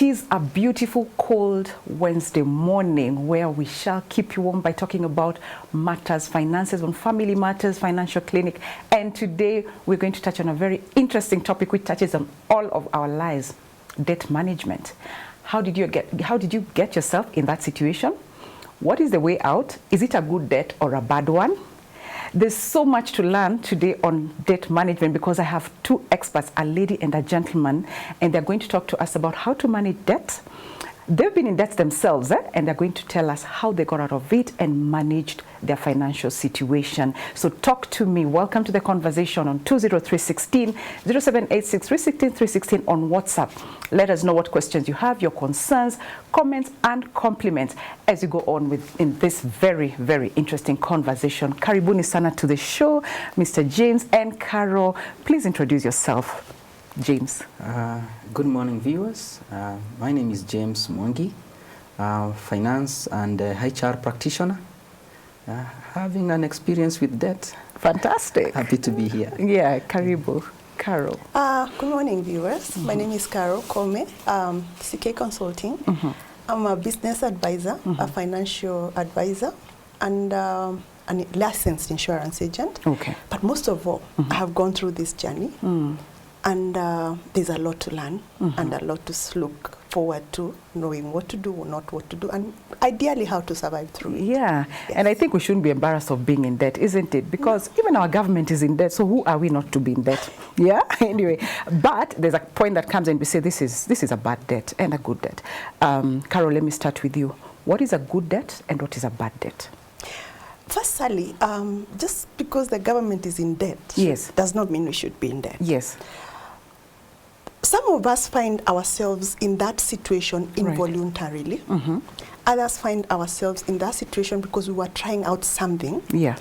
It is a beautiful cold Wednesday morning where we shall keep you warm by talking about matters, finances, on Family Matters Financial Clinic. And today we're going to touch on a very interesting topic which touches on all of our lives: debt management. How did you get yourself in that situation? What is the way out? Is it a good debt or a bad one? There's so much to learn today on debt management because I have two experts, a lady and a gentleman, and they're going to talk to us about how to manage debt. They've been in debt themselves, and they're going to tell us how they got out of it and managed their financial situation. So talk to me. Welcome to the conversation on 20316 0786 316 316 on WhatsApp. Let us know what questions you have, your concerns, comments, and compliments as you go on in this very, very interesting conversation. Karibuni sana to the show, Mr. James and Carol. Please introduce yourself. James. Good morning, viewers. My name is James Mwangi, finance and HR practitioner, having an experience with debt. Fantastic. Happy to be here. Yeah, Karibu. Carol. Good morning, viewers. My name is Carol Kome, CK Consulting. I'm a business advisor, a financial advisor, and a licensed insurance agent. Okay. But most of all, I have gone through this journey. And there's a lot to learn and a lot to look forward to, knowing what to do or not what to do, and ideally how to survive through it. Yeah, yes. And I think we shouldn't be embarrassed of being in debt, isn't it? Because even our government is in debt, so who are we not to be in debt? Yeah, anyway. But there's a point that comes and we say this is a bad debt and a good debt. Carol, let me start with you. What is a good debt and what is a bad debt? Firstly, just because the government is in debt, yes, does not mean we should be in debt. Yes. Some of us find ourselves in that situation involuntarily. Others find ourselves in that situation because we were trying out something. Yeah.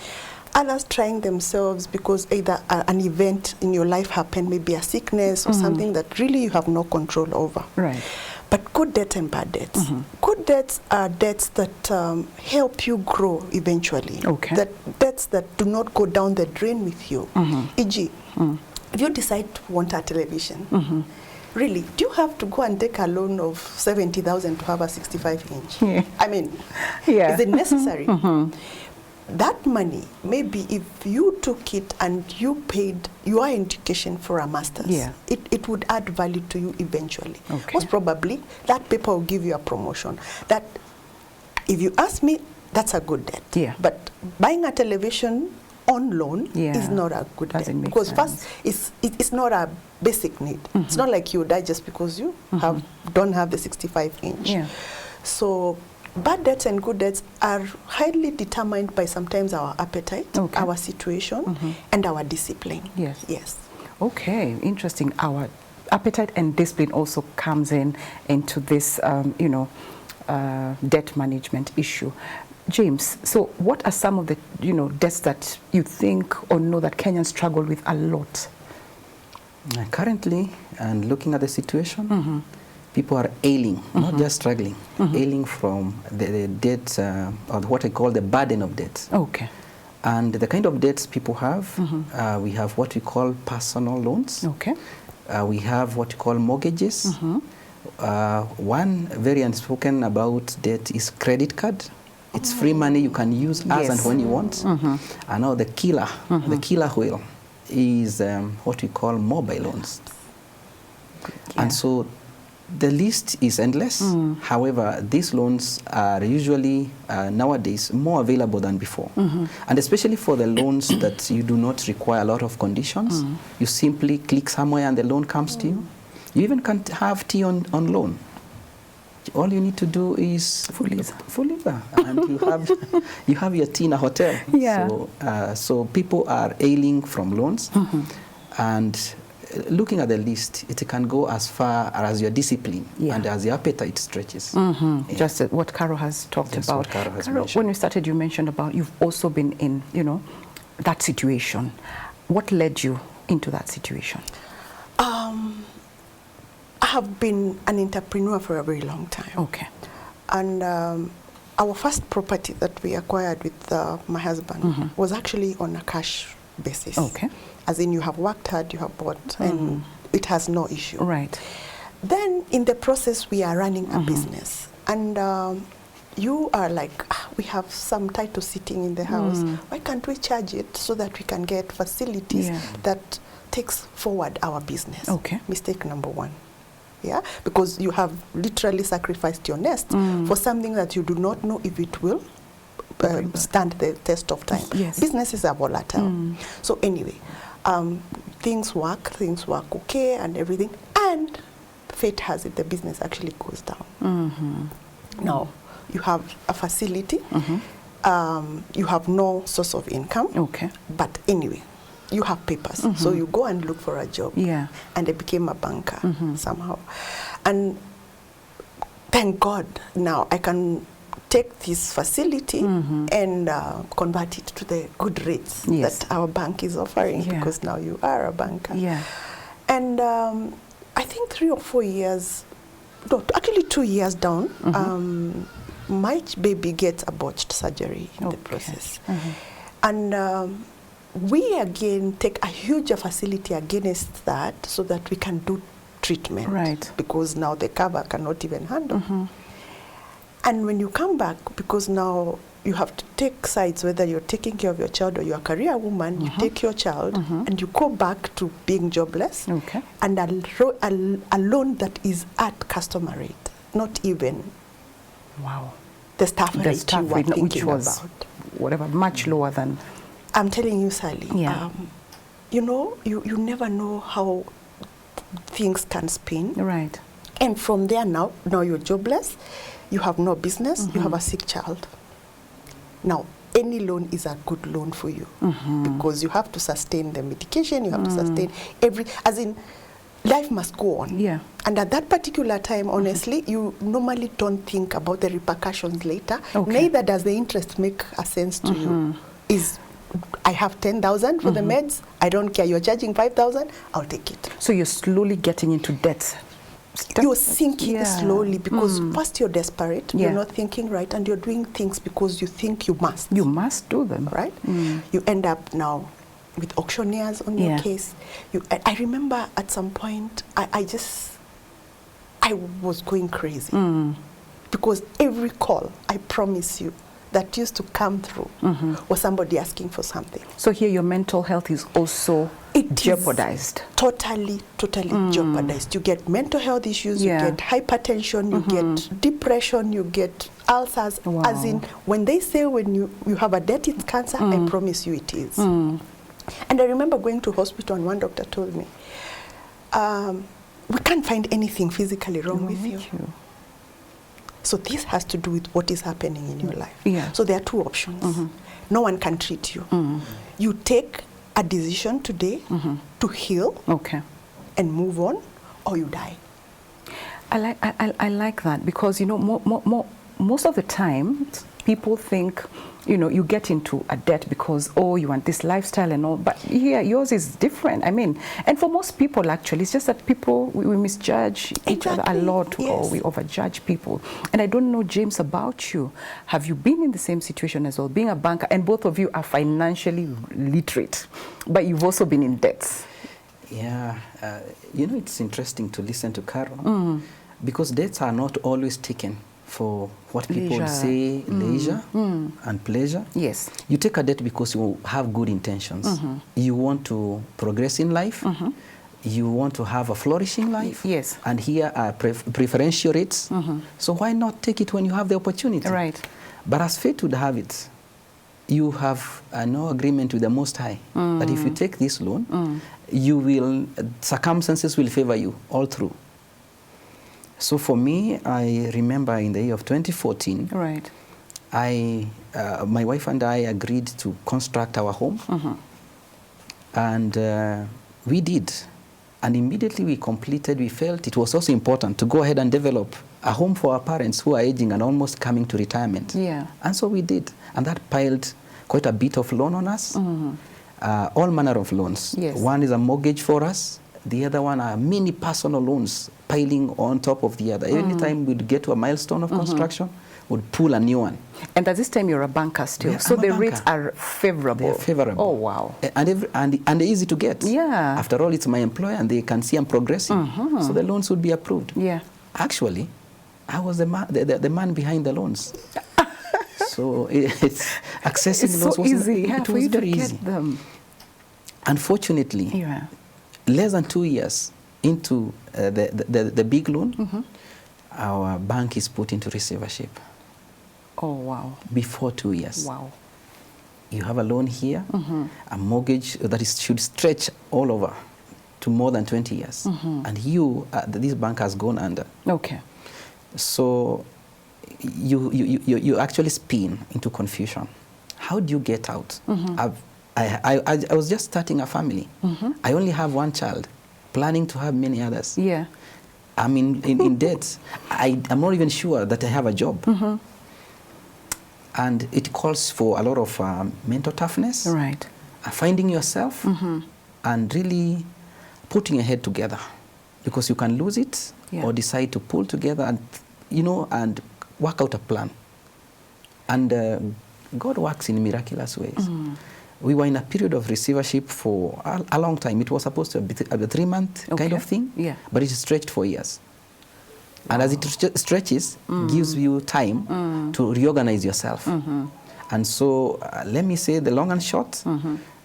Others trying themselves because either an event in your life happened, maybe a sickness or something that really you have no control over. Right. But good debts and bad debts. Good debts are debts that help you grow eventually. Okay. That debts that do not go down the drain with you. E.g., if you decide to want a television, really, do you have to go and take a loan of 70,000 to have a 65-inch? Yeah. I mean, yeah. Is it necessary? That money, maybe if you took it and you paid your education for a master's, yeah, it would add value to you eventually. Okay. Most probably, that paper will give you a promotion. That, if you ask me, that's a good debt. Yeah. But buying a television on loan is not a good debt, because first it's not a basic need. It's not like you die just because you don't have the 65-inch. Yeah. So bad debts and good debts are highly determined by sometimes our appetite, our situation, and our discipline. Yes. Yes. Okay, interesting. Our appetite and discipline also comes into this, debt management issue. James, so what are some of the, debts that you think or know that Kenyans struggle with a lot? Currently, and looking at the situation, people are ailing, not just struggling, ailing from the debt, or what I call the burden of debt. Okay. And the kind of debts people have, we have what we call personal loans. Okay. We have what we call mortgages. One very unspoken about debt is credit card. It's free money you can use as and when you want. And now the killer whale is what we call mobile loans. Yeah. And so the list is endless. However, these loans are usually nowadays more available than before. And especially for the loans that you do not require a lot of conditions. You simply click somewhere and the loan comes to you. You even can't have tea on loan. All you need to do is Fuliza, and you have your tea in a hotel. Yeah. So people are ailing from loans, and looking at the list, it can go as far as your discipline and as your appetite stretches. Yeah. Just what Carol has talked about. What Carol has Carol, when you started, you mentioned about you've also been in, that situation. What led you into that situation? I have been an entrepreneur for a very long time. Okay. And our first property that we acquired with my husband was actually on a cash basis. Okay. As in, you have worked hard, you have bought, and it has no issue. Right. then in the process, we are running a business. And you are like, we have some title sitting in the house. Why can't we charge it so that we can get facilities that takes forward our business? Okay. Mistake number one. Yeah, because you have literally sacrificed your nest for something that you do not know if it will stand the test of time. Yes. Businesses are volatile. So anyway, things work okay and everything, and fate has it, the business actually goes down. Now, you have a facility, you have no source of income, Okay. but anyway, you have papers. So you go and look for a job. Yeah. And I became a banker somehow. And thank God now I can take this facility and convert it to the good rates that our bank is offering, because now you are a banker. Yeah. And I think 3 or 4 years, no, actually 2 years down, my baby gets a botched surgery in the process. And we again take a huge facility against that so that we can do treatment. Right. Because now the cover cannot even handle. And when you come back, because now you have to take sides, whether you're taking care of your child or you're a career woman, you take your child and you go back to being jobless. Okay. And a loan that is at customer rate, not even the staff rate you were thinking which was about. Whatever, much lower than. I'm telling you, Sally, Yeah. you know, you never know how things can spin. Right. And from there now you're jobless, you have no business, you have a sick child. Now, any loan is a good loan for you because you have to sustain the medication, you have to sustain as in, life must go on. Yeah. And at that particular time, honestly, you normally don't think about the repercussions later. Okay. Neither does the interest make a sense to you. I have 10,000 for the meds, I don't care, you're charging 5,000, I'll take it. So you're slowly getting into debt. You're sinking slowly because first you're desperate, you're not thinking right, and you're doing things because you think you must. You must do them. Right? You end up now with auctioneers on your case. I remember at some point, I was going crazy because every call, I promise you, that used to come through was somebody asking for something. So here your mental health is also jeopardized. Totally jeopardized. You get mental health issues, you get hypertension, you get depression, you get ulcers. As in, when they say when you have a debt, it's cancer, I promise you it is. And I remember going to hospital and one doctor told me, we can't find anything physically wrong with you. So this has to do with what is happening in your life. Yeah. So there are two options. No one can treat you. You take a decision today to heal and move on, or you die. I like that because, you know, most of the time people think, you know, you get into a debt because, oh, you want this lifestyle and all, but here yours is different. I mean, and for most people actually, it's just that people, we misjudge each other a lot, or we overjudge people. And I don't know, James, about you. Have you been in the same situation as well, being a banker, and both of you are financially literate, but you've also been in debts? Yeah, you know, it's interesting to listen to Carol because debts are not always taken for what people say, leisure and pleasure. Yes. You take a debt because you have good intentions. You want to progress in life. You want to have a flourishing life. Yes. And here are preferential rates. So why not take it when you have the opportunity? Right. But as fate would have it, you have no agreement with the Most High. That if you take this loan, you will, circumstances will favor you all through. So for me, I remember in the year of 2014, right. My wife and I agreed to construct our home. And we did. And immediately we completed, we felt it was also important to go ahead and develop a home for our parents who are aging and almost coming to retirement. Yeah. And so we did. And that piled quite a bit of loan on us, all manner of loans. Yes. One is a mortgage for us. The other one are many personal loans piling on top of the other. Anytime we'd get to a milestone of construction, would pull a new one. And at this time, you're a banker still, Yeah, so I'm a the banker. rates are favorable. They're favorable. Oh, wow. And they're easy to get. Yeah. After all, it's my employer, and they can see I'm progressing. So the loans would be approved. Yeah. Actually, I was the man behind the loans. So it's accessing It's loans so was easy it was very easy. Get them. Unfortunately, Yeah. less than 2 years into the big loan, our bank is put into receivership. Oh, wow. Before 2 years. Wow. You have a loan here, a mortgage that should stretch all over to more than 20 years. And this bank has gone under. Okay. So you actually spin into confusion. How do you get out? I was just starting a family. I only have one child, planning to have many others. Yeah. I'm in debt. I'm not even sure that I have a job. And it calls for a lot of mental toughness, Right. Finding yourself, and really putting your head together, because you can lose it or decide to pull together and and work out a plan. And God works in miraculous ways. We were in a period of receivership for a long time. It was supposed to be a 3-month kind of thing, but it stretched for years. And as it stretches, gives you time to reorganize yourself. And so, let me say the long and short,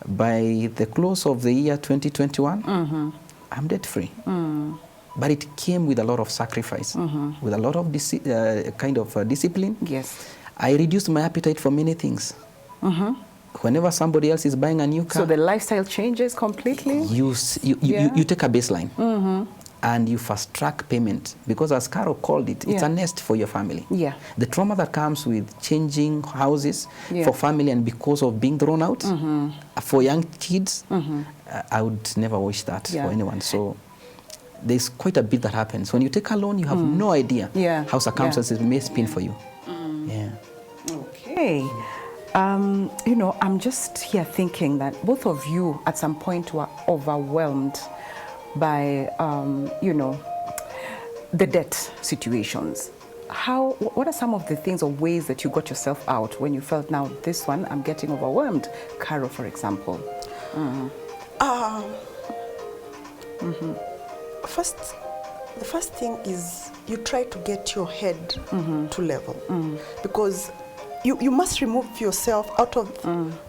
by the close of the year 2021, I'm debt-free. But it came with a lot of sacrifice, with a lot of discipline. Yes. I reduced my appetite for many things. Whenever somebody else is buying a new car, So the lifestyle changes completely? you take a baseline. And you fast track payment, because as Carol called it, it's a nest for your family. Yeah. The trauma that comes with changing houses for family and because of being thrown out for young kids, I would never wish that for anyone. So there's quite a bit that happens. When you take a loan, you have no idea how circumstances may spin for you. Yeah. Okay. I'm just here thinking that both of you at some point were overwhelmed by, the debt situations. What are some of the things or ways that you got yourself out when you felt, now this one, I'm getting overwhelmed? Carol, for example. The first thing is you try to get your head to level, because you must remove yourself out of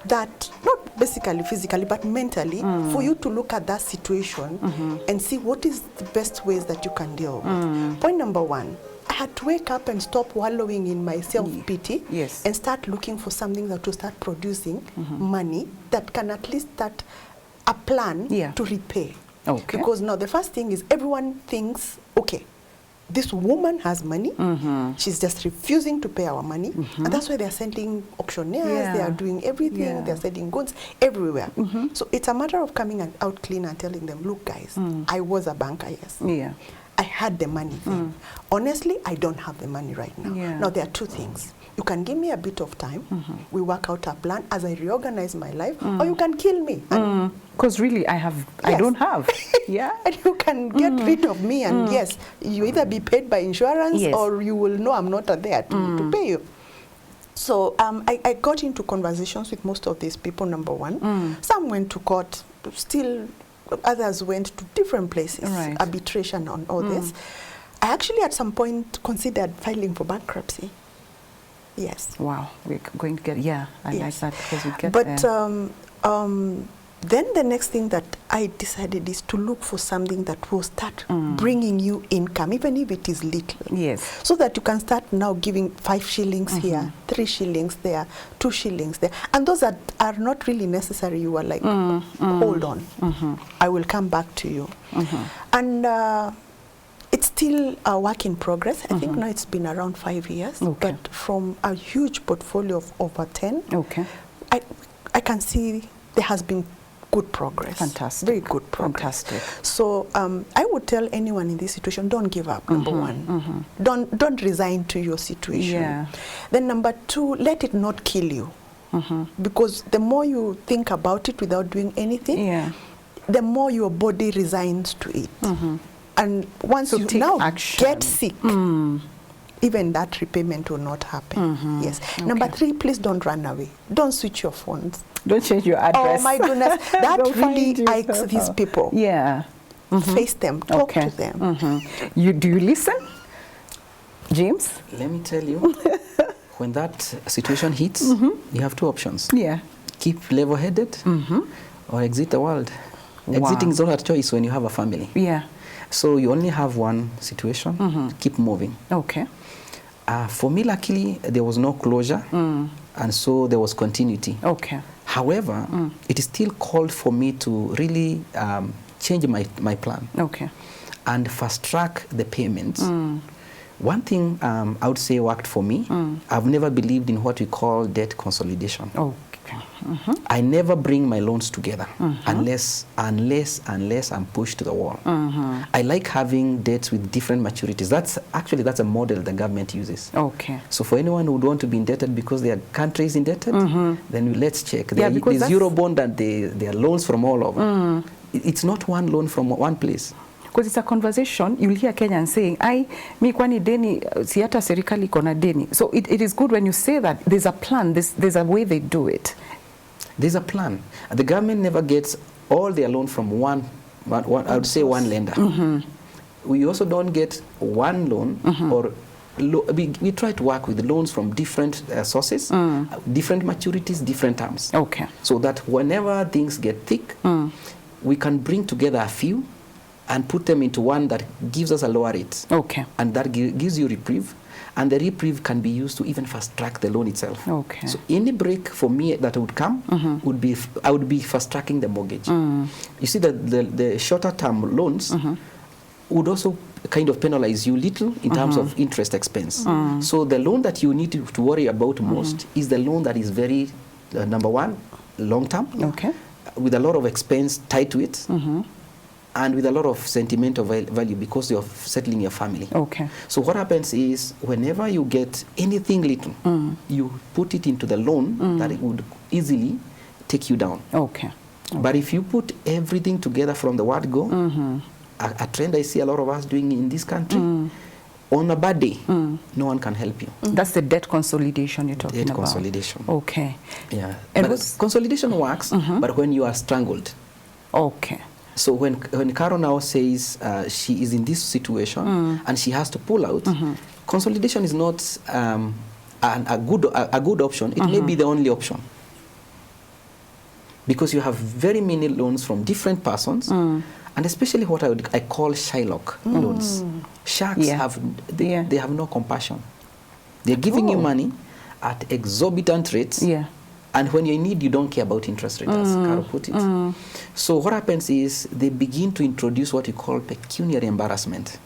that, not basically physically, but mentally, for you to look at that situation and see what is the best ways that you can deal with. Point number one, I had to wake up and stop wallowing in my self-pity and start looking for something that will start producing money that can at least start a plan to repay. Okay. Because now the first thing is everyone thinks, okay, this woman has money, she's just refusing to pay our money, and that's why they're sending auctioneers, they are doing everything, they're sending goods everywhere. So it's a matter of coming out clean and telling them, look guys, I was a banker, I had the money then. Honestly, I don't have the money right now. Now there are two things. You can give me a bit of time, we work out a plan as I reorganize my life, or you can kill me. Because really, I don't have. And you can get rid of me, and you either be paid by insurance or you will know I'm not there to pay you. So I got into conversations with most of these people, number one. Some went to court, still others went to different places, arbitration on all this. I actually at some point considered filing for bankruptcy. Yes. Wow, we're going to get, I like that, because we get but then the next thing that I decided is to look for something that will start bringing you income, even if it is little. Yes. So that you can start now giving 5 shillings here, 3 shillings there, 2 shillings there. And those that are not really necessary, you are like, hold on, I will come back to you. And it's still a work in progress. I think now it's been around 5 years, but from a huge portfolio of over 10, I can see there has been good progress. Fantastic. Very good progress. Fantastic. So I would tell anyone in this situation, don't give up, number one. Don't resign to your situation. Then number 2, let it not kill you. Because the more you think about it without doing anything, the more your body resigns to it. And once you now get sick, even that repayment will not happen. Yes. Number 3, please don't run away. Don't switch your phones. Don't change your address. Oh my goodness, that really irks these people. Yeah. Face them, talk to them. Do you listen, James? Let me tell you, when that situation hits, you have 2 options. Yeah. Keep level-headed or exit the world. Wow. Exiting is not a choice when you have a family. Yeah. So you only have one situation. Keep moving. Okay. For me, luckily, there was no closure, and so there was continuity. Okay. However, it is still called for me to really change my plan. Okay. And fast-track the payments. One thing I would say worked for me, I've never believed in what we call debt consolidation. Okay. I never bring my loans together unless I'm pushed to the wall. I like having debts with different maturities. That's a model the government uses. Okay. So for anyone who would want to be indebted because their country is indebted, then let's check. Yeah, there's Eurobond and there are loans from all over. It's not one loan from one place. Because it's a conversation, you'll hear Kenyans saying, mi kwani deni, si hata serikali kona deni. So it is good when you say that there's a plan, there's a way they do it. There's a plan. The government never gets all their loan from one I would say one lender. We also don't get one loan or we try to work with loans from different sources, different maturities, different terms. Okay. So that whenever things get thick, we can bring together a few and put them into one that gives us a lower rate. Okay. And that gives you reprieve. And the reprieve can be used to even fast-track the loan itself. Okay. So any break for me that would come would be, I would be fast-tracking the mortgage. You see that the shorter-term loans would also kind of penalize you little in terms of interest expense. So the loan that you need to worry about most is the loan that is very, number one, long-term, okay, with a lot of expense tied to it. And with a lot of sentimental value because you're settling your family. Okay. So what happens is whenever you get anything little, you put it into the loan that it would easily take you down. Okay. But if you put everything together from the word go, a trend I see a lot of us doing in this country, on a bad day, no one can help you. That's the debt consolidation you're talking about. Debt consolidation. Okay. Yeah. And but consolidation works, but when you are strangled. Okay. So when Caro now says she is in this situation and she has to pull out, consolidation is not a good option. It may be the only option. Because you have very many loans from different persons, and especially what I call Shylock loans. Sharks they have no compassion. They're giving you money at exorbitant rates. Yeah. And when you're in need, you don't care about interest rate, as Caro put it. So what happens is they begin to introduce what you call pecuniary embarrassment.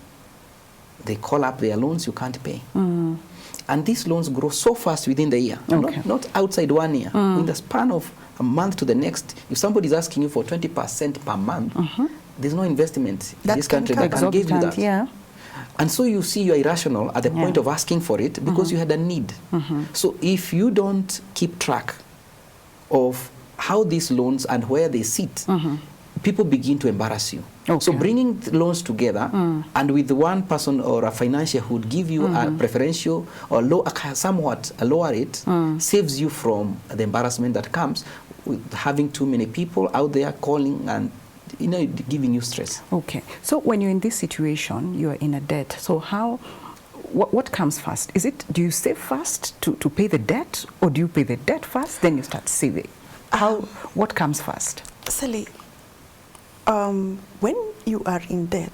They call up their loans you can't pay. And these loans grow so fast within the year, not outside 1 year. In the span of a month to the next, if somebody is asking you for 20% per month, there's no investment in this country that can give you that. Yeah. And so you see you're irrational at the point of asking for it because you had a need. So if you don't keep track of how these loans and where they sit, people begin to embarrass you. Okay. So bringing loans together and with one person or a financier who would give you a preferential or somewhat a lower rate saves you from the embarrassment that comes with having too many people out there calling and giving you stress. Okay. So when you're in this situation, you're in a debt. So what comes first? Do you save first to pay the debt, or do you pay the debt first, then you start saving? What comes first? Sally, when you are in debt,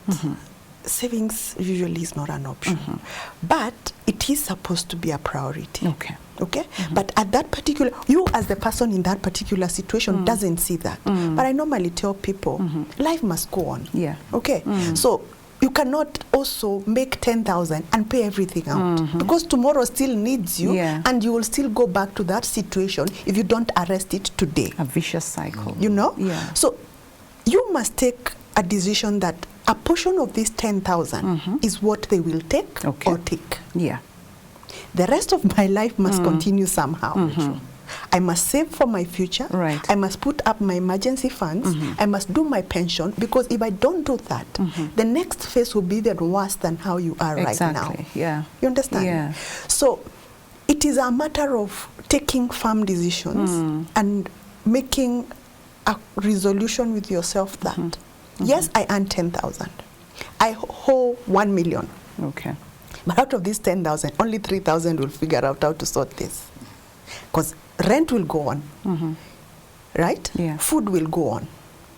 savings usually is not an option, but it is supposed to be a priority. Okay. Okay? But at that particular, you as the person in that particular situation doesn't see that. But I normally tell people, life must go on. Yeah. Okay? So you cannot also make 10,000 and pay everything out because tomorrow still needs you, and you will still go back to that situation if you don't arrest it today. A vicious cycle. You know? Yeah. So you must take a decision that a portion of this 10,000 is what they will take or take. Yeah. The rest of my life must continue somehow. I must save for my future. Right. I must put up my emergency funds. I must do my pension, because if I don't do that, the next phase will be even worse than how you are right now. Yeah. You understand? Yeah. So it is a matter of taking firm decisions and making a resolution with yourself that, yes, I earn 10,000. I owe 1 million. Okay. But out of these 10,000, only 3,000 will figure out how to sort this. Because rent will go on, right? Yeah. Food will go on.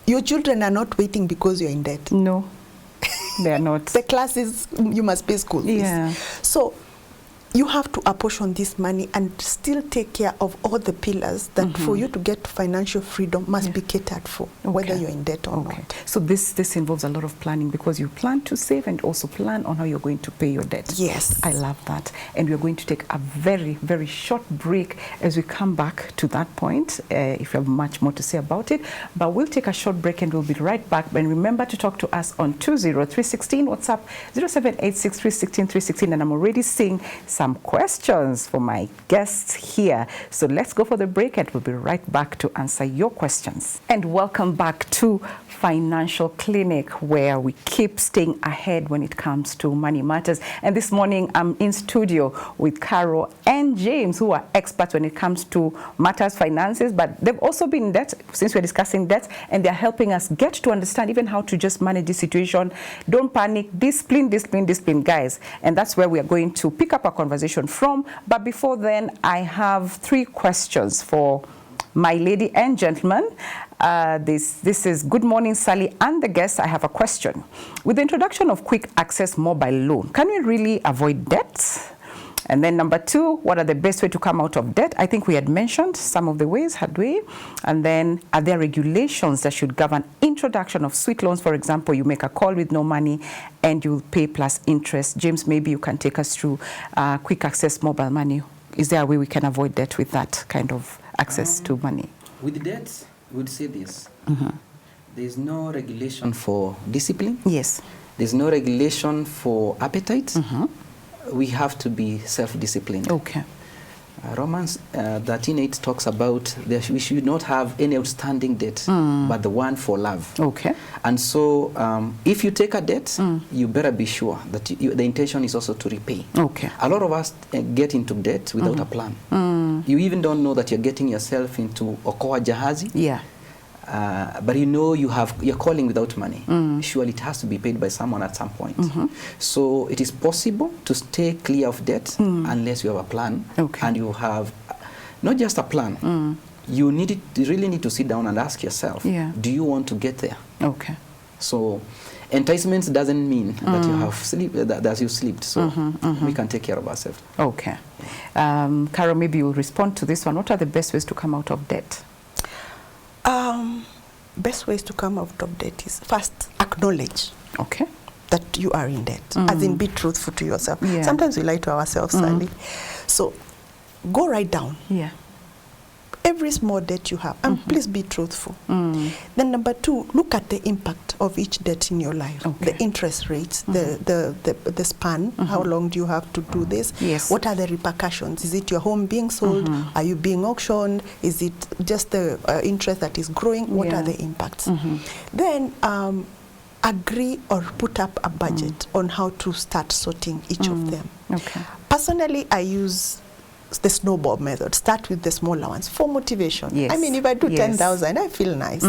Your children are not waiting because you're in debt. No, they are not. The classes, you must pay school fees. Yeah. So you have to apportion this money and still take care of all the pillars that for you to get financial freedom must be catered for, whether you're in debt or not. So this involves a lot of planning, because you plan to save and also plan on how you're going to pay your debt. Yes. I love that. And we're going to take a very, very short break as we come back to that point, if you have much more to say about it. But we'll take a short break and we'll be right back. And remember to talk to us on 20316, WhatsApp 0786316316. And I'm already seeing some questions for my guests here. So let's go for the break and we'll be right back to answer your questions. And welcome back to Financial Clinic, where we keep staying ahead when it comes to money matters. And this morning I'm in studio with Carol and James, who are experts when it comes to matters finances, but they've also been in debt since we're discussing debt, and they're helping us get to understand even how to just manage this situation. Don't panic, discipline, guys. And that's where we are going to pick up our conversation from. But before then, I have 3 questions for my lady and gentlemen. This is Good Morning Sally and the guest. I have a question. With the introduction of quick access mobile loan, can we really avoid debt? And then number 2, what are the best way to come out of debt? I think we had mentioned some of the ways, had we? And then, are there regulations that should govern introduction of sweet loans? For example, you make a call with no money and you'll pay plus interest. James, maybe you can take us through quick access mobile money. Is there a way we can avoid debt with that kind of access to money? With debt, we would say this. There's no regulation for discipline. Yes. There's no regulation for appetite. We have to be self-disciplined. Okay. Romans 13:8 talks about we should not have any outstanding debt, but the one for love. Okay. And so if you take a debt, you better be sure that the intention is also to repay. Okay. A lot of us get into debt without a plan. You even don't know that you're getting yourself into Okoa Jahazi. Yeah. But you know you're calling without money. Surely it has to be paid by someone at some point. So it is possible to stay clear of debt unless you have a plan. Okay. And you have not just a plan. You really need to sit down and ask yourself, do you want to get there? Okay. So enticements doesn't mean that you have that you slept. So we can take care of ourselves. Okay. Carol, maybe you'll respond to this one. What are the best ways to come out of debt? Best ways to come out of debt is first acknowledge that you are in debt, as in be truthful to yourself. Sometimes we lie to ourselves, Sally. So go right down every small debt you have, and please be truthful. Then number 2, look at the impact of each debt in your life. The interest rates, the span, how long do you have to do this? Yes. What are the repercussions? Is it your home being sold? Are you being auctioned? Is it just the interest that is growing? What are the impacts? Then agree or put up a budget on how to start sorting each of them. Okay. Personally, I use the snowball method. Start with the smaller ones for motivation. Yes. I mean, if I do 10,000, I feel nice.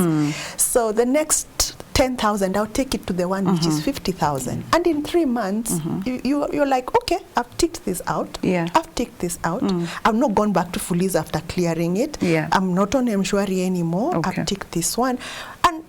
So the next 10,000, I'll take it to the one which is 50,000. And in 3 months, you're like, okay, I've ticked this out. I've ticked this out. I've not gone back to Fuliz after clearing it. I'm not on Mshwari anymore. I've ticked this one. And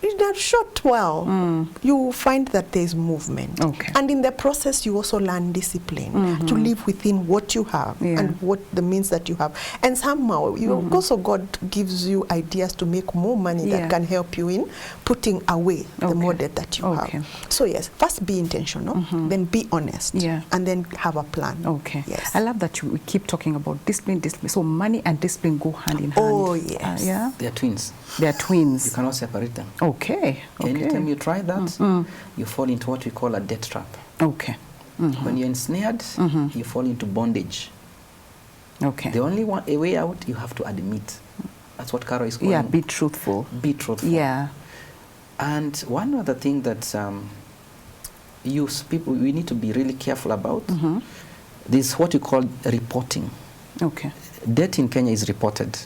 in a short while, you find that there's movement. And in the process, you also learn discipline to live within what you have and what the means that you have. And somehow, also God gives you ideas to make more money that can help you in putting away the more debt that you have. So yes, first be intentional, then be honest, and then have a plan. Yes. I love that we keep talking about discipline. So money and discipline go hand in hand. Oh, yes. They're twins. They're twins. You cannot separate them. Okay. Anytime you try that, you fall into what we call a debt trap. Okay. When you're ensnared, you fall into bondage. Okay. The only a way out, you have to admit. That's what Caro is calling. Yeah, be truthful. Be truthful. Yeah. And one other thing that we need to be really careful about, this is what you call reporting. Okay. Debt in Kenya is reported.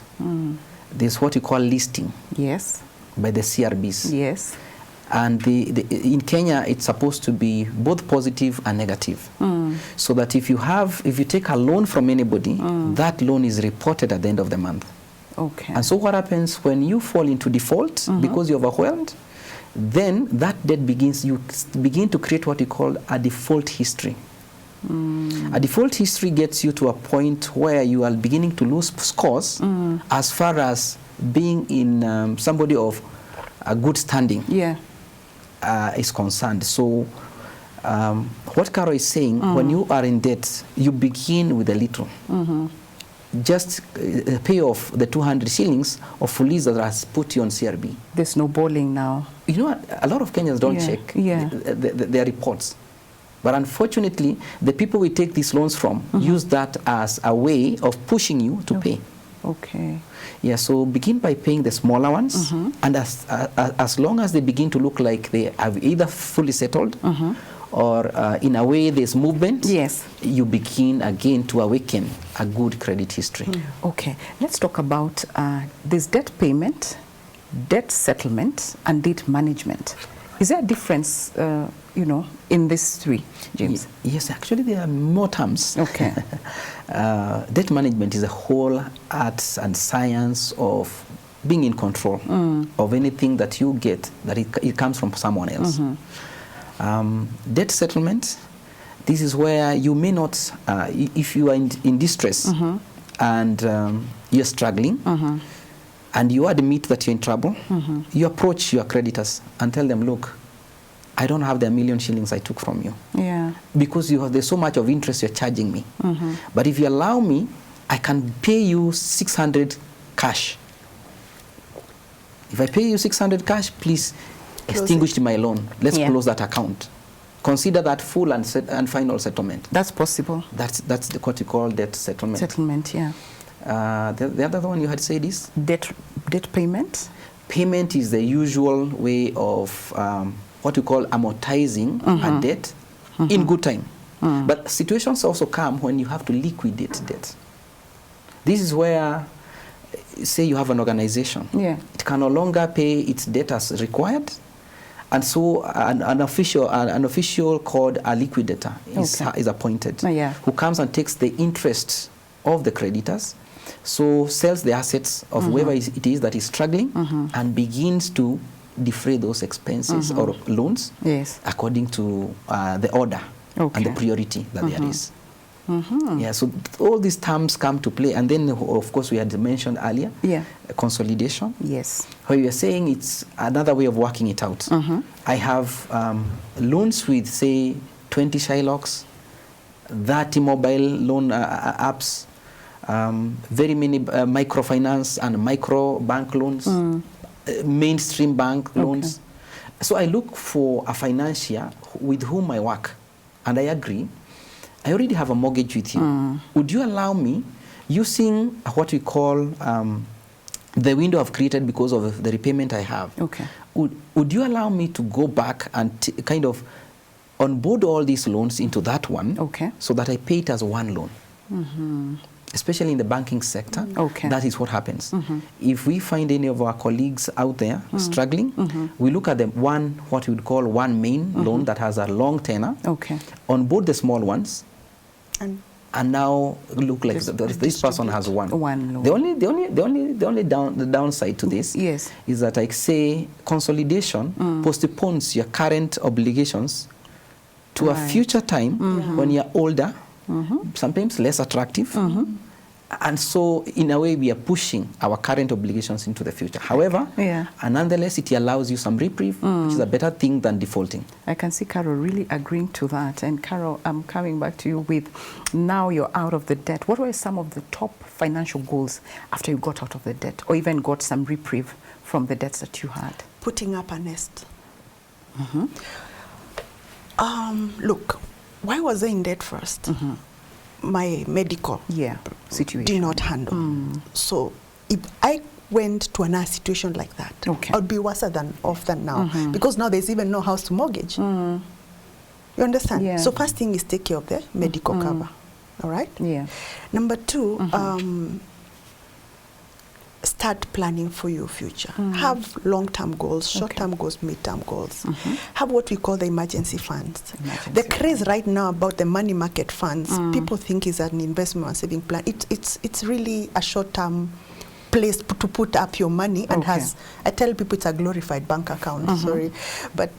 There's what you call listing. Yes. By the CRBs. Yes. And in Kenya, it's supposed to be both positive and negative. So that if you take a loan from anybody, that loan is reported at the end of the month. Okay. And so what happens when you fall into default because you're overwhelmed, then that debt you begin to create what you call a default history. A default history gets you to a point where you are beginning to lose scores as far as being in somebody of a good standing is concerned. So what Caro is saying, when you are in debt, you begin with a little. Just pay off the 200 shillings of police that has put you on CRB. There's no bowling now. You know what? A lot of Kenyans don't check their reports. But unfortunately, the people we take these loans from use that as a way of pushing you to pay. Okay. Yeah, so begin by paying the smaller ones, and as long as they begin to look like they have either fully settled or in a way there's movement, you begin again to awaken a good credit history. Okay, let's talk about this debt payment, debt settlement, and debt management. Is there a difference, in these three, James? Yes, actually there are more terms. Okay. Debt management is a whole art and science of being in control of anything that you get, that it comes from someone else. Debt settlement, this is where you may not, if you are in distress and you're struggling, and you admit that you're in trouble, you approach your creditors and tell them, look, I don't have the 1,000,000 shillings I took from you. Yeah. Because there's so much of interest you're charging me. But if you allow me, I can pay you 600 cash. If I pay you 600 cash, please extinguish my loan. Let's close that account. Consider that full and final settlement. That's possible. That's what you call debt settlement. Settlement, yeah. The other one you had said is? Debt payment. Payment is the usual way of what you call amortizing a debt in good time. But situations also come when you have to liquidate debt. This is where, say you have an organization. It can no longer pay its debt as required. And so an official called a liquidator is appointed, who comes and takes the interest of the creditors, so sells the assets of whoever it is that is struggling and begins to defray those expenses or loans according to the order and the priority that there is. Yeah, so all these terms come to play. And then, of course, we had mentioned earlier, consolidation. Yes. Where you are saying it's another way of working it out. I have loans with, say, 20 Shylocks, 30 mobile loan apps, very many microfinance and micro bank loans, mainstream bank loans. So I look for a financier with whom I work, and I agree. I already have a mortgage with you. Would you allow me, using what we call the window I've created because of the repayment I have, would you allow me to go back and kind of onboard all these loans into that one, so that I pay it as one loan? Especially in the banking sector, that is what happens. If we find any of our colleagues out there struggling, we look at them what we would call one main loan that has a long tenor, onboard the small ones, and now look like this person has one loan. The only downside to this is that, like, say, consolidation postpones your current obligations to a future time when you're older, sometimes less attractive. And so, in a way, we are pushing our current obligations into the future. However, and nonetheless, it allows you some reprieve, which is a better thing than defaulting. I can see Carol really agreeing to that. And Carol, I'm coming back to you with, now you're out of the debt. What were some of the top financial goals after you got out of the debt, or even got some reprieve from the debts that you had? Putting up a nest. Look, why was I in debt first? my medical situation did not handle. So if I went to another situation like that, I would be worse than off than now, because now there's even no house to mortgage. You understand? Yeah. So first thing is take care of the medical cover. All right? Yeah. Number two, start planning for your future. Have long-term goals, short-term goals, mid-term goals. Have what we call the emergency funds. The craze right now about the money market funds, people think is an investment or saving plan. It's really a short-term place to put up your money, and I tell people it's a glorified bank account, sorry, but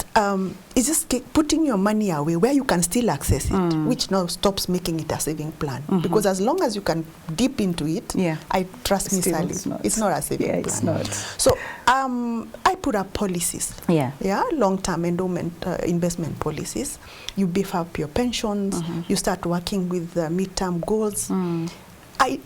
it's just putting your money away where you can still access it, which now stops making it a saving plan, because as long as you can dip into it, I trust me, Sally, it's not a saving plan. It's not. So I put up policies, long-term endowment investment policies. You beef up your pensions, you start working with mid-term goals.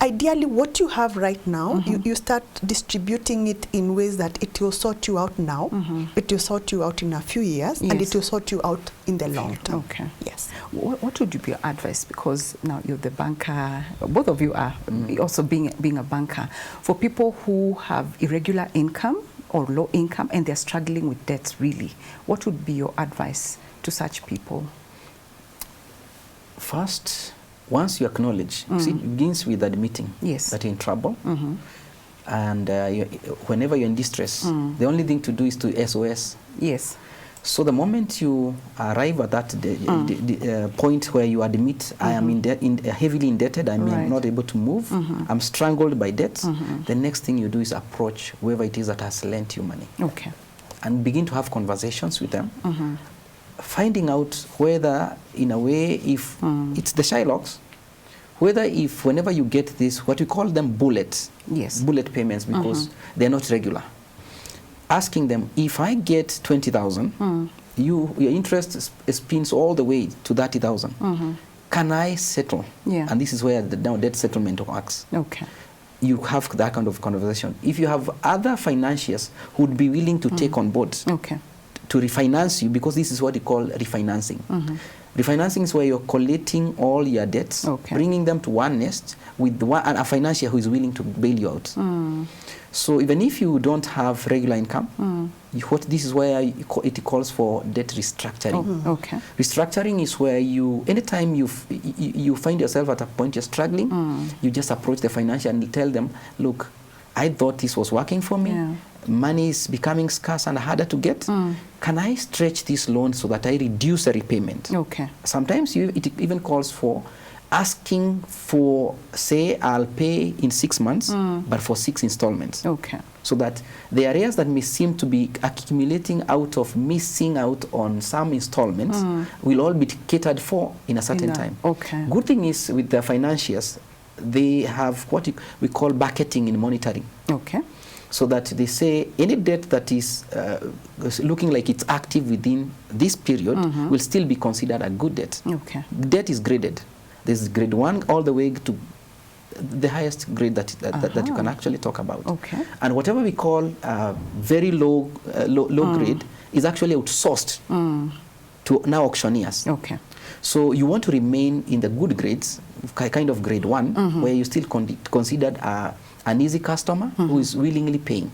Ideally, what you have right now, you start distributing it in ways that it will sort you out now, it will sort you out in a few years, and it will sort you out in the long term. Yes. What would be your advice? Because now you're the banker, both of you are also being a banker. For people who have irregular income or low income and they're struggling with debts, really, what would be your advice to such people? First, once you acknowledge, see, it begins with admitting that you're in trouble. And whenever you're in distress, the only thing to do is to SOS. Yes. So the moment you arrive at that point where you admit, I am heavily indebted, I'm not able to move, I'm strangled by debts, the next thing you do is approach whoever it is that has lent you money. And begin to have conversations with them. Finding out whether, in a way, if it's the Shylocks, whether if whenever you get this, what we call them bullets, bullet payments, because they're not regular. Asking them, if I get 20,000, your interest spins all the way to 30,000. Can I settle? And this is where the debt settlement works. You have that kind of conversation. If you have other financiers who would be willing to take on board, to refinance you, because this is what you call refinancing. Refinancing is where you're collating all your debts, bringing them to one nest with a financier who is willing to bail you out. So even if you don't have regular income, this is where it calls for debt restructuring. Restructuring is where anytime you find yourself at a point you're struggling, you just approach the financier and tell them, look, I thought this was working for me. Money is becoming scarce and harder to get. Can I stretch this loan so that I reduce the repayment? Sometimes it even calls for asking for, say, I'll pay in 6 months, but for 6 installments. So that the areas that may seem to be accumulating out of missing out on some installments will all be catered for in a certain time. Good thing is with the financiers, they have what we call bucketing in monitoring. So that they say any debt that is looking like it's active within this period will still be considered a good debt. Debt is graded. There's grade 1 all the way to the highest grade that you can actually talk about. And whatever we call very low grade is actually outsourced to now auctioneers. So you want to remain in the good grades, kind of grade 1, where you still considered an easy customer who is willingly paying.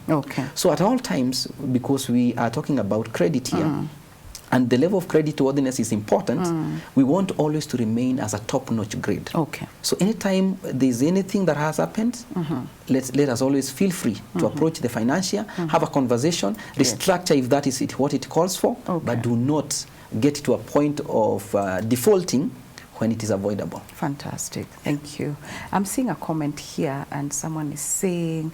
So at all times, because we are talking about credit here, and the level of creditworthiness is important, we want always to remain as a top-notch grade. So anytime there's anything that has happened, let us always feel free to approach the financier, have a conversation, restructure if that is what it calls for, but do not get to a point of defaulting when it is avoidable. Fantastic. Thank you. I'm seeing a comment here, and someone is saying,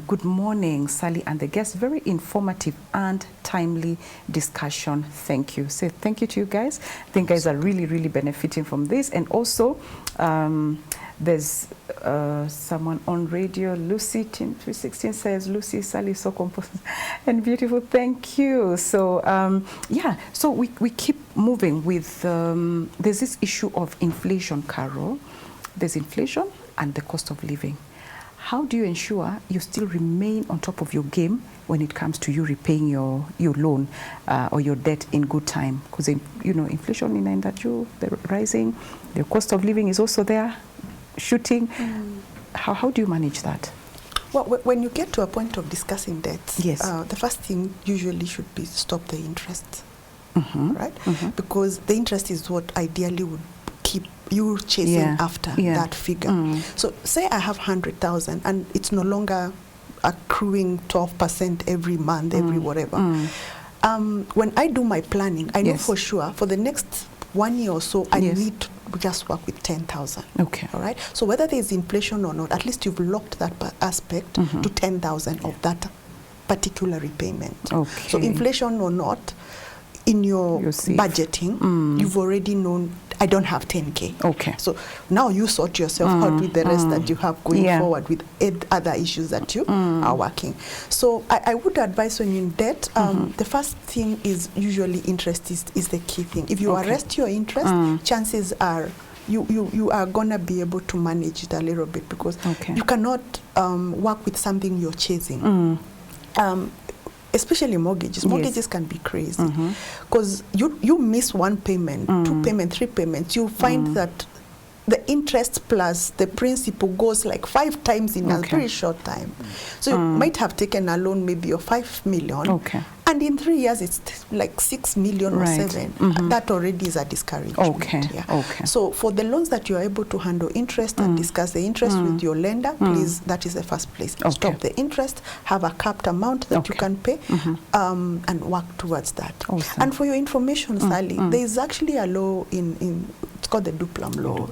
good morning, Sally and the guests. Very informative and timely discussion. Thank you. Say thank you to you guys. I think guys are really, really benefiting from this. And also, there's someone on radio, Lucy Team 316 says, Lucy, Sally is so composed and beautiful. Thank you. So, yeah, so we keep moving with, there's this issue of inflation, Carol. There's inflation and the cost of living. how do you ensure you still remain on top of your game when it comes to you repaying your loan or your debt in good time? Because, you know, inflation in that they're rising, the cost of living is also there, shooting. How do you manage that? Well, when you get to a point of discussing debts, yes. The first thing usually should be stop the interest, right? Because the interest is what ideally would keep you chasing after that figure. So say I have 100,000 and it's no longer accruing 12% every month, every whatever. When I do my planning, I know for sure for the next 1 year or so, I need to just work with 10,000. Okay. All right. So whether there's inflation or not, at least you've locked that aspect to 10,000 of that particular repayment. Okay. So inflation or not, in your budgeting, you've already known I don't have 10K. Okay. So now you sort yourself out with the rest that you have going forward with other issues that you are working. So I would advise when you're in debt, the first thing is usually interest is the key thing. If you arrest your interest, chances are you are going to be able to manage it a little bit, because you cannot work with something you're chasing. Especially mortgages. Mortgages can be crazy because you miss one payment, 2 payments, 3 payments. You find that the interest plus the principal goes like 5 times in a very short time. So you might have taken a loan maybe of 5 million, and in 3 years it's like 6 million or 7. That already is a discouragement. So for the loans that you are able to handle interest and discuss the interest with your lender, please, that is the first place. Stop the interest, have a capped amount that you can pay, and work towards that. And for your information, Sally, there is actually a law in it's called the Duplam law,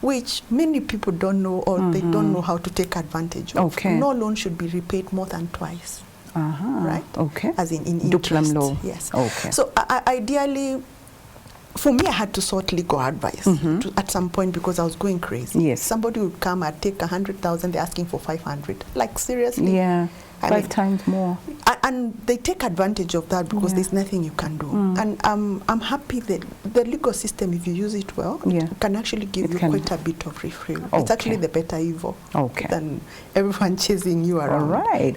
which many people don't know, or they don't know how to take advantage of. No loan should be repaid more than twice. Right? As in interest. Duplam law. Yes. So ideally, for me, I had to sought legal advice at some point because I was going crazy. Somebody would come and take 100,000, they're asking for 500. Like, seriously? Yeah. I 5 times more. And they take advantage of that because there's nothing you can do. And I'm happy that the legal system, if you use it well, can actually give you quite a bit of refill. It's actually the better evil than everyone chasing you around. All right.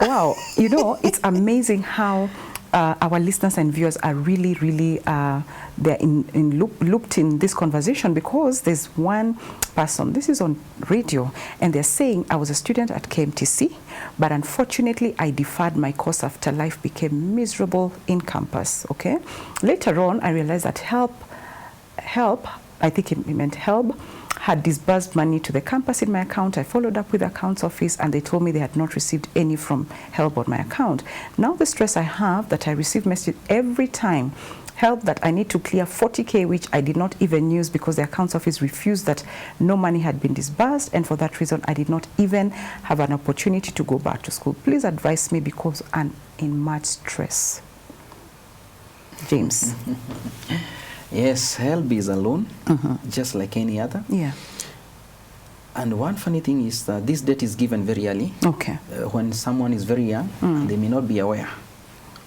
Wow. You know, it's amazing how our listeners and viewers are really, they're looped in this conversation, because there's one person, this is on radio, and they're saying, I was a student at KMTC, but unfortunately I deferred my course after life became miserable in campus. Later on, I realized that help, I think it meant help, had disbursed money to the campus in my account. I followed up with the accounts office and they told me they had not received any from help on my account. Now the stress I have that I receive message every time, help, that I need to clear 40K, which I did not even use because the accounts office refused that no money had been disbursed, and for that reason I did not even have an opportunity to go back to school. Please advise me because I'm in much stress. James. Yes, help is a loan, just like any other. And one funny thing is that this debt is given very early. When someone is very young, they may not be aware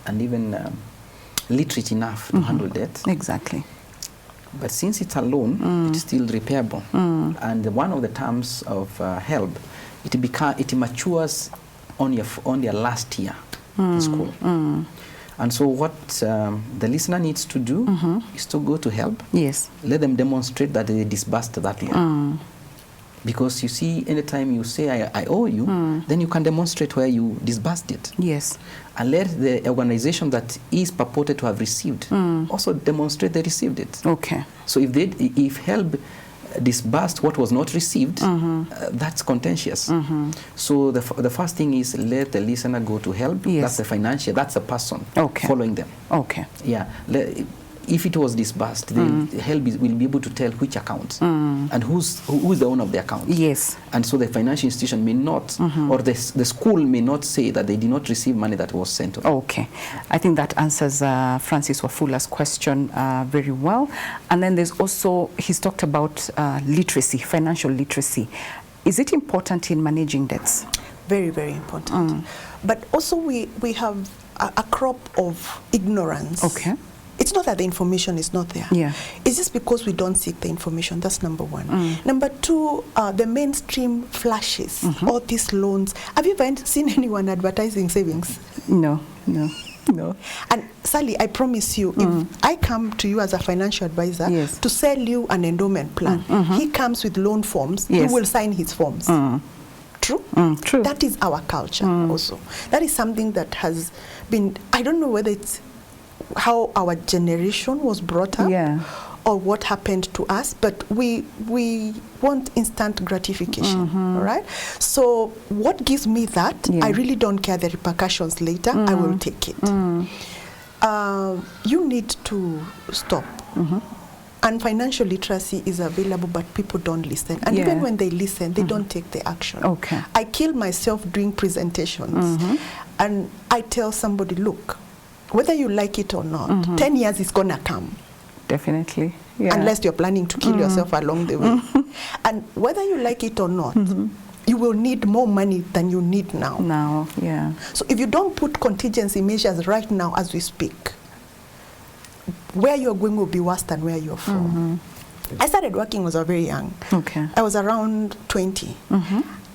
and even literate enough to handle debt. But since it's a loan, it's still repairable. And one of the terms of help, it matures on your last year in school. And so what the listener needs to do is to go to help. Let them demonstrate that they disbursed that loan. Because you see, anytime you say, I owe you, then you can demonstrate where you disbursed it. And let the organization that is purported to have received also demonstrate they received it. So if help disbursed what was not received, that's contentious. So the first thing is let the listener go to help. That's the financial, that's the person following them. If it was disbursed, the help will be able to tell which account and who's the owner of the account. And so the financial institution may not, or the school may not say that they did not receive money that was sent to them. I think that answers Francis Wafula's question very well. And then there's also, he's talked about literacy, financial literacy. Is it important in managing debts? Very, very important. But also we have a crop of ignorance. it's not that the information is not there. Yeah. It's just because we don't seek the information. That's number one. Number two, the mainstream flashes, all these loans. Have you ever seen anyone advertising savings? No. And Sally, I promise you, if I come to you as a financial advisor to sell you an endowment plan, he comes with loan forms, he will sign his forms. True? True. That is our culture also. That is something that has been, I don't know whether it's how our generation was brought up or what happened to us, but we want instant gratification, all right? So what gives me that, I really don't care the repercussions later, I will take it. You need to stop. And financial literacy is available, but people don't listen. And even when they listen, they don't take the action. Okay. I kill myself doing presentations, and I tell somebody, look, whether you like it or not, 10 years is gonna come. Definitely. Unless you're planning to kill yourself along the way. And whether you like it or not, you will need more money than you need now. So if you don't put contingency measures right now as we speak, where you're going will be worse than where you're from. I started working when I was very young. Okay. I was around 20.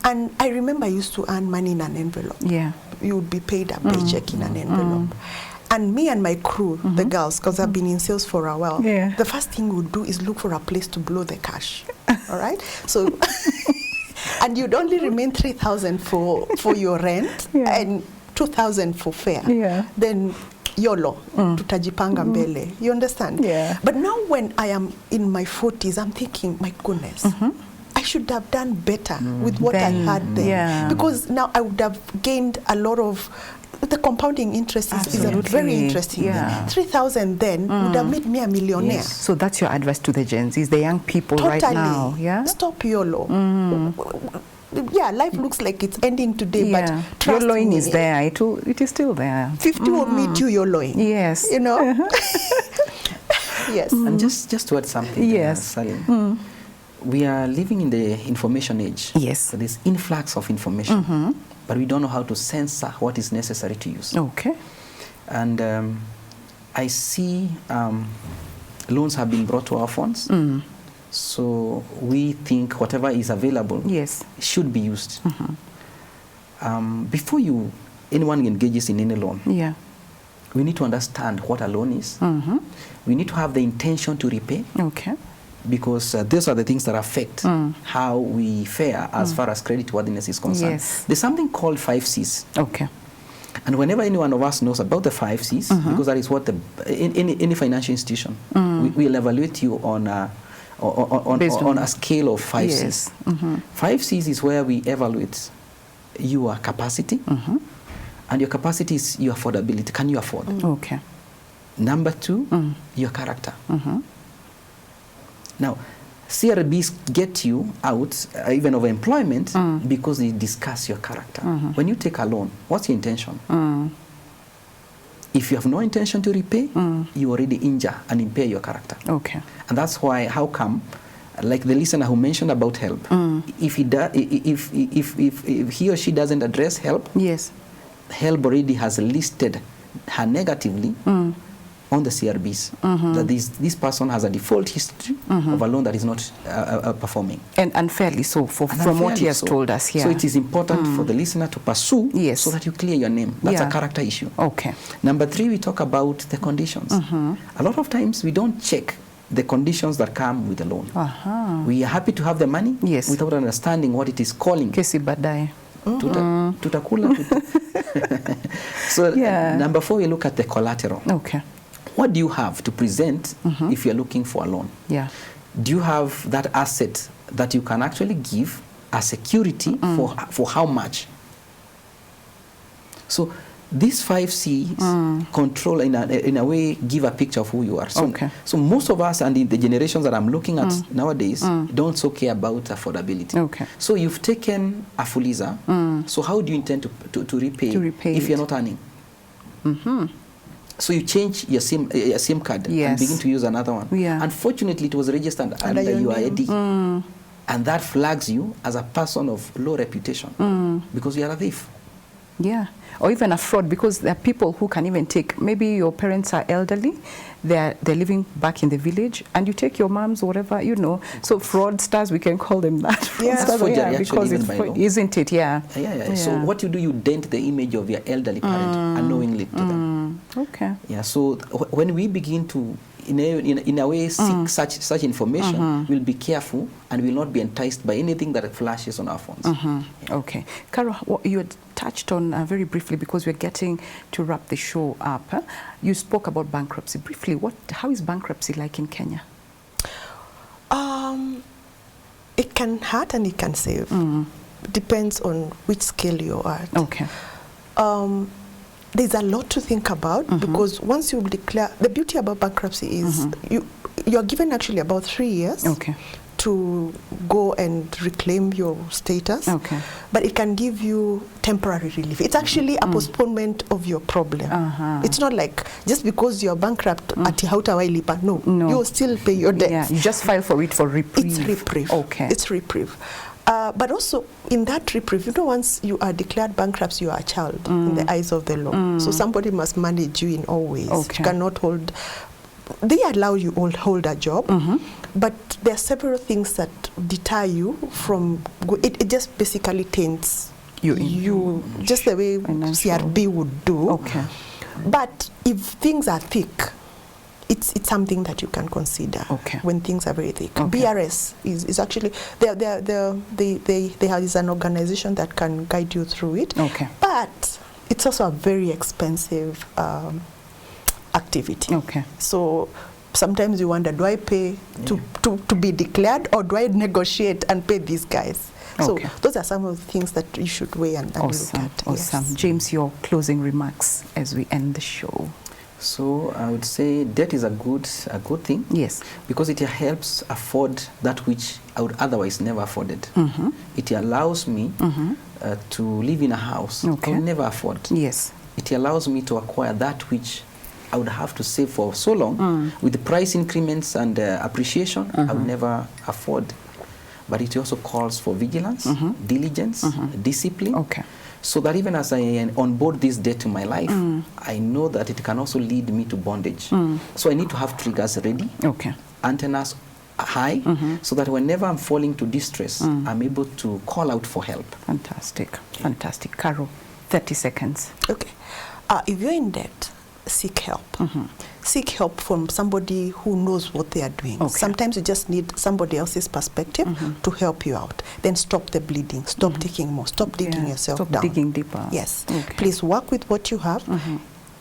And I remember I used to earn money in an envelope. You would be paid a paycheck in an envelope. And me and my crew, the girls, because I've been in sales for a while, the first thing we would do is look for a place to blow the cash. All right? So, and you'd only remain 3,000 for your rent and 2,000 for fare. Then YOLO, tutajipanga mbele. You understand? But now when I am in my 40s, I'm thinking, my goodness, I should have done better with what I had then. Because now I would have gained a lot of, the compounding interest is a very interesting. 3,000 then would have made me a millionaire. So that's your advice to the Gen Zs, the young people right now. Stop YOLO. Life looks like it's ending today, but trust YOLOing me, is there. It is still there. 50 will meet you YOLOing. Yes. You know? Yes. And just to add something, Sally, we are living in the information age. So there's influx of information, but we don't know how to censor what is necessary to use. Okay. And I see loans have been brought to our phones. So we think whatever is available should be used. Before anyone engages in any loan, we need to understand what a loan is. We need to have the intention to repay. Because these are the things that affect how we fare as far as creditworthiness is concerned. There's something called 5 C's. And whenever any one of us knows about the 5 C's, because that is what any financial institution, we'll evaluate you on a scale of 5 C's. 5 C's is where we evaluate your capacity, and your capacity is your affordability. Can you afford? Number 2, your character. Now, CRBs get you out even of employment because they discuss your character. When you take a loan, what's your intention? If you have no intention to repay, you already injure and impair your character. And that's why, how come, like the listener who mentioned about help, if he or she doesn't address help, help already has listed her negatively on the CRBs, that this person has a default history of a loan that is not performing. And unfairly so, from what he has told us here. So it is important for the listener to pursue so that you clear your name. That's a character issue. Number 3, we talk about the conditions. A lot of times we don't check the conditions that come with the loan. We are happy to have the money without understanding what it is calling. Kesi badai. Tutakula. So number 4, we look at the collateral. What do you have to present if you're looking for a loan? Do you have that asset that you can actually give as security for how much? So these 5 C's control, in a way, give a picture of who you are. So most of us, and in the generations that I'm looking at nowadays, don't so care about affordability. So you've taken a Fuliza. So how do you intend to repay if you're not earning? So you change your SIM card and begin to use another one. Unfortunately, it was registered under your ID. And that flags you as a person of low reputation because you are a thief. Yeah, or even a fraud, because there are people who can even take, maybe your parents are elderly, they're living back in the village, and you take your moms, whatever, you know. So fraudsters, we can call them that. Yeah, because it's isn't it? Yeah. So what you do, you dent the image of your elderly parent unknowingly to them. Okay. Yeah. So when we begin to in a way seek such information, we'll be careful and will not be enticed by anything that flashes on our phones. Yeah. Okay. Carol, you had touched on very briefly, because we're getting to wrap the show up. You spoke about bankruptcy briefly. How is bankruptcy like in Kenya? It can hurt and it can save. Depends on which scale you're at. Okay. There's a lot to think about, because once you declare, the beauty about bankruptcy is you're given actually about 3 years to go and reclaim your status. Okay. But it can give you temporary relief. It's actually a postponement of your problem. It's not like just because you're bankrupt at hautawailipa. No, you'll still pay your debt. Yeah, you just file for it for reprieve. It's reprieve. Okay. It's reprieve. But also in that reprieve, you know, once you are declared bankrupt, you are a child in the eyes of the law. So somebody must manage you in all ways. Okay. You cannot hold. They allow you to hold a job, but there are several things that deter you from. It just basically taints you just the way CRB would do. Okay. But if things are thick, it's something that you can consider when things are very thick. BRS is actually there is an organization that can guide you through it. Okay. But it's also a very expensive activity. Okay. So sometimes you wonder, do I pay to be declared, or do I negotiate and pay these guys? So those are some of the things that you should weigh and look at. Awesome. Yes. James, your closing remarks as we end the show. So I would say debt is a good thing. Yes. Because it helps afford that which I would otherwise never afforded. It allows me to live in a house I would never afford. Yes. It allows me to acquire that which I would have to save for so long with the price increments and appreciation I would never afford. But it also calls for vigilance, diligence, discipline. Okay. So that even as I onboard this debt to my life, I know that it can also lead me to bondage. So I need to have triggers ready, antennas high, so that whenever I'm falling to distress, I'm able to call out for help. Fantastic, fantastic. Carol, 30 seconds. Okay. If you're in debt, seek help. Seek help from somebody who knows what they are doing. Okay. Sometimes you just need somebody else's perspective to help you out. Then stop the bleeding. Stop taking more. Stop digging yourself down. Stop digging deeper. Yes. Okay. Please work with what you have.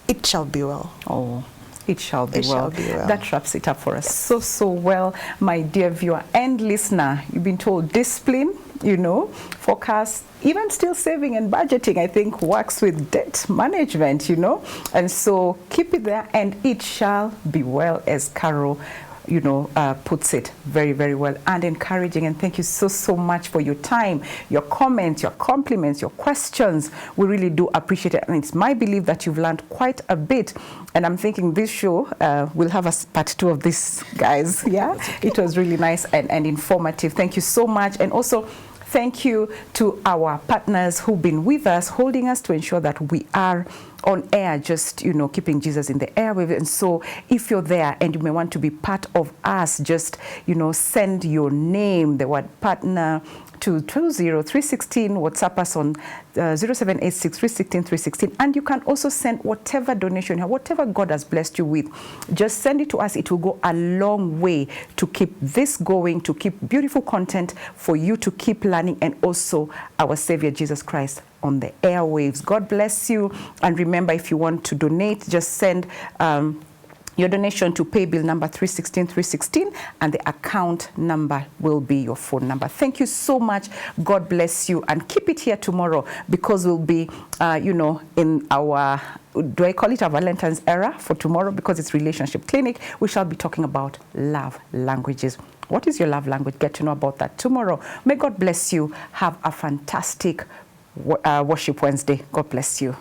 It shall be well. Oh. It shall be well. That wraps it up for us so well, my dear viewer and listener. You've been told discipline, you know, forecast, even still saving and budgeting, I think, works with debt management, you know. And so keep it there, and it shall be well, as Carol, you know, puts it very, very well and encouraging. And thank you so much for your time, your comments, your compliments, your questions. We really do appreciate it. And it's my belief that you've learned quite a bit. And I'm thinking this show, we'll have a part 2 of this, guys. Yeah, it was really nice and informative. Thank you so much. And also, thank you to our partners who've been with us, holding us to ensure that we are on air, just, you know, keeping Jesus in the airwave. And so if you're there and you may want to be part of us, just, you know, send your name, the word partner, to 20316. WhatsApp us on 0786 316 316. And you can also send whatever donation, whatever God has blessed you with. Just send it to us. It will go a long way to keep this going, to keep beautiful content for you to keep learning, and also our Savior Jesus Christ on the airwaves. God bless you. And remember, if you want to donate, just send your donation to pay bill number 316 and the account number will be your phone number. Thank you so much. God bless you, and keep it here tomorrow, because we'll be, you know, in our, do I call it a Valentine's era for tomorrow, because it's Relationship Clinic. We shall be talking about love languages. What is your love language? Get to know about that tomorrow. May God bless you. Have a fantastic Worship Wednesday. God bless you.